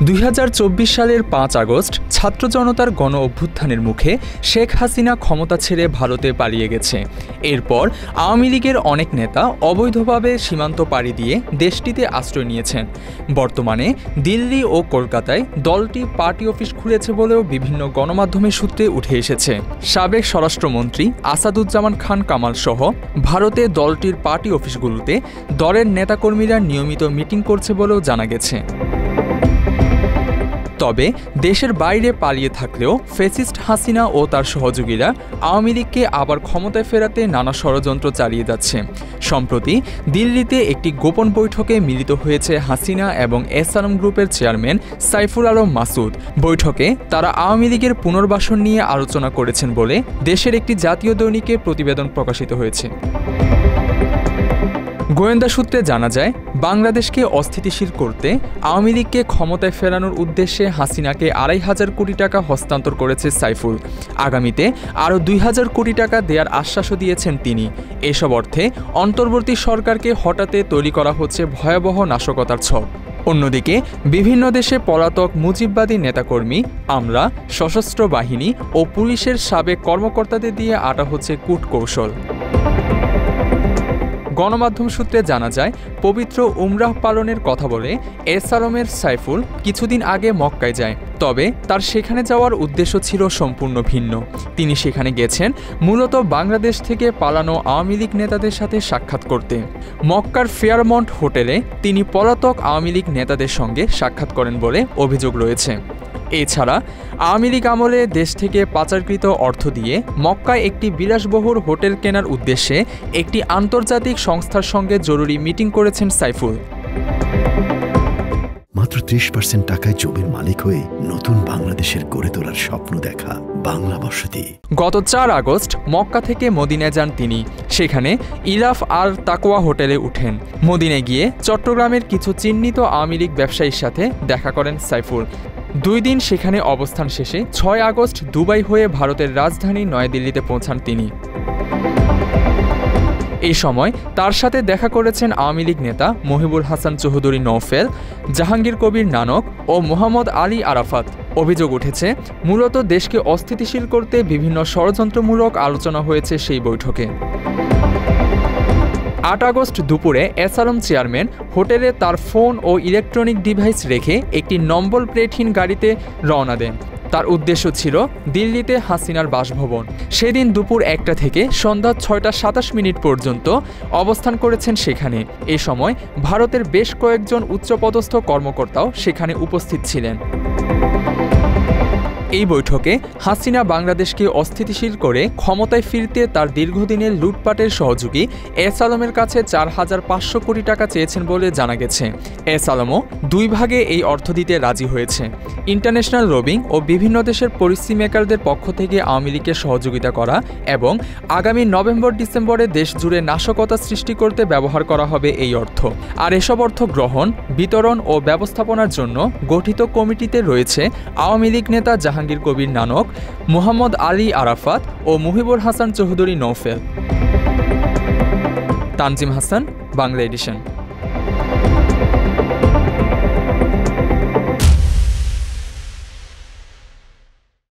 2024 সালের 5 আগস্ট ছাত্র জনতার গণ অভ্যুত্থানের মুখে শেখ হাসিনা ক্ষমতা ছেড়ে ভারতে পালিয়ে গেছে। এরপর আওয়ামী লীগের অনেক নেতা অবৈধভাবে সীমান্ত পাড়ি দিয়ে দেশটিতে আশ্রয় নিয়েছেন। বর্তমানে দিল্লি ও কলকাতায় দলটি পার্টি অফিস খুলেছে বলেও বিভিন্ন গণমাধ্যমের সূত্রে উঠে এসেছে। সাবেক স্বরাষ্ট্রমন্ত্রী আসাদুজ্জামান খান কামাল সহ ভারতে দলটির পার্টি অফিসগুলোতে দলের নেতাকর্মীরা নিয়মিত মিটিং করছে বলেও জানা গেছে। তবে দেশের বাইরে পালিয়ে থাকলেও ফ্যাসিস্ট হাসিনা ও তার সহযোগীরা আওয়ামী লীগকে আবার ক্ষমতায় ফেরাতে নানা ষড়যন্ত্র চালিয়ে যাচ্ছে। সম্প্রতি দিল্লিতে একটি গোপন বৈঠকে মিলিত হয়েছে হাসিনা এবং এস আলম গ্রুপের চেয়ারম্যান সাইফুল আলম মাসুদ। বৈঠকে তারা আওয়ামী লীগের পুনর্বাসন নিয়ে আলোচনা করেছেন বলে দেশের একটি জাতীয় দৈনিকে প্রতিবেদন প্রকাশিত হয়েছে। গোয়েন্দা সূত্রে জানা যায়, বাংলাদেশকে অস্থিতিশীল করতে আওয়ামী লীগকে ক্ষমতায় ফেরানোর উদ্দেশ্যে হাসিনাকে 2,500 কোটি টাকা হস্তান্তর করেছে সাইফুল। আগামীতে আরও 2,000 কোটি টাকা দেওয়ার আশ্বাসও দিয়েছেন তিনি। এসব অর্থে অন্তর্বর্তী সরকারকে হঠাতে তৈরি করা হচ্ছে ভয়াবহ নাশকতার ছক। অন্যদিকে বিভিন্ন দেশে পলাতক মুজিববাদী নেতাকর্মী, আমলা, সশস্ত্র বাহিনী ও পুলিশের সাবেক কর্মকর্তাদের দিয়ে আটা হচ্ছে কূটকৌশল। গণমাধ্যম সূত্রে জানা যায়, পবিত্র উমরাহ পালনের কথা বলে এস আলমের সাইফুল কিছুদিন আগে মক্কায় যায়। তবে তার সেখানে যাওয়ার উদ্দেশ্য ছিল সম্পূর্ণ ভিন্ন। তিনি সেখানে গেছেন মূলত বাংলাদেশ থেকে পালানো আওয়ামী লীগ নেতাদের সাথে সাক্ষাৎ করতে। মক্কার ফেয়ারমন্ট হোটেলে তিনি পলাতক আওয়ামী লীগ নেতাদের সঙ্গে সাক্ষাৎ করেন বলে অভিযোগ রয়েছে। এছাড়া আওয়ামী লীগ আমলে দেশ থেকে পাচারকৃত অর্থ দিয়ে মক্কায় একটি বিলাসবহুল হোটেল কেনার উদ্দেশ্যে একটি আন্তর্জাতিক সংস্থার সঙ্গে জরুরি মিটিং করেছেন সাইফুল। মাত্র 30% টাকায় জমির মালিক হয়ে নতুন বাংলাদেশের গড়ে তোলার স্বপ্ন দেখা বাংলা বসতি। গত 4 আগস্ট মক্কা থেকে মদিনায় যান তিনি। সেখানে ইলাফ আর তাকওয়া হোটেলে উঠেন। মদিনায় গিয়ে চট্টগ্রামের কিছু চিহ্নিত আওয়ামী লীগ ব্যবসায়ীর সাথে দেখা করেন সাইফুল। 2 দিন সেখানে অবস্থান শেষে 6 আগস্ট দুবাই হয়ে ভারতের রাজধানী নয়াদিল্লিতে পৌঁছান তিনি। এই সময় তার সাথে দেখা করেছেন আওয়ামী লীগ নেতা মহিবুল হাসান চৌধুরী নওফেল, জাহাঙ্গীর কবির নানক ও মোহাম্মদ আলী আরাফাত। অভিযোগ উঠেছে, মূলত দেশকে অস্থিতিশীল করতে বিভিন্ন ষড়যন্ত্রমূলক আলোচনা হয়েছে সেই বৈঠকে। 8 আগস্ট দুপুরে এস আলম চেয়ারম্যান হোটেলে তার ফোন ও ইলেকট্রনিক ডিভাইস রেখে একটি নম্বর প্লেটহীন গাড়িতে রওনা দেন। তার উদ্দেশ্য ছিল দিল্লিতে হাসিনার বাসভবন। সেদিন দুপুর 1টা থেকে সন্ধ্যা 6টা 27 পর্যন্ত অবস্থান করেছেন সেখানে। এ সময় ভারতের বেশ কয়েকজন উচ্চপদস্থ কর্মকর্তাও সেখানে উপস্থিত ছিলেন। এই বৈঠকে হাসিনা বাংলাদেশকে অস্থিতিশীল করে ক্ষমতায় ফিরতে তার দীর্ঘদিনের লুটপাটের সহযোগী এস আলমের কাছে 4,500 কোটি টাকা চেয়েছেন বলে জানা গেছে। এস আলমও 2 ভাগে এই অর্থ দিতে রাজি হয়েছে। ইন্টারন্যাশনাল লবিং ও বিভিন্ন দেশের পলিসি মেকারদের পক্ষ থেকে আওয়ামী লীগকে সহযোগিতা করা এবং আগামী নভেম্বর-ডিসেম্বরে দেশ জুড়ে নাশকতা সৃষ্টি করতে ব্যবহার করা হবে এই অর্থ। আর এসব অর্থ গ্রহণ, বিতরণ ও ব্যবস্থাপনার জন্য গঠিত কমিটিতে রয়েছে আওয়ামী লীগ নেতা জাহাঙ্গীর কবির নানক, মোহাম্মদ আলী আরাফাত ও মুহিবুল হাসান চৌধুরী নওফেল। তানজিম হাসান, বাংলা এডিশন।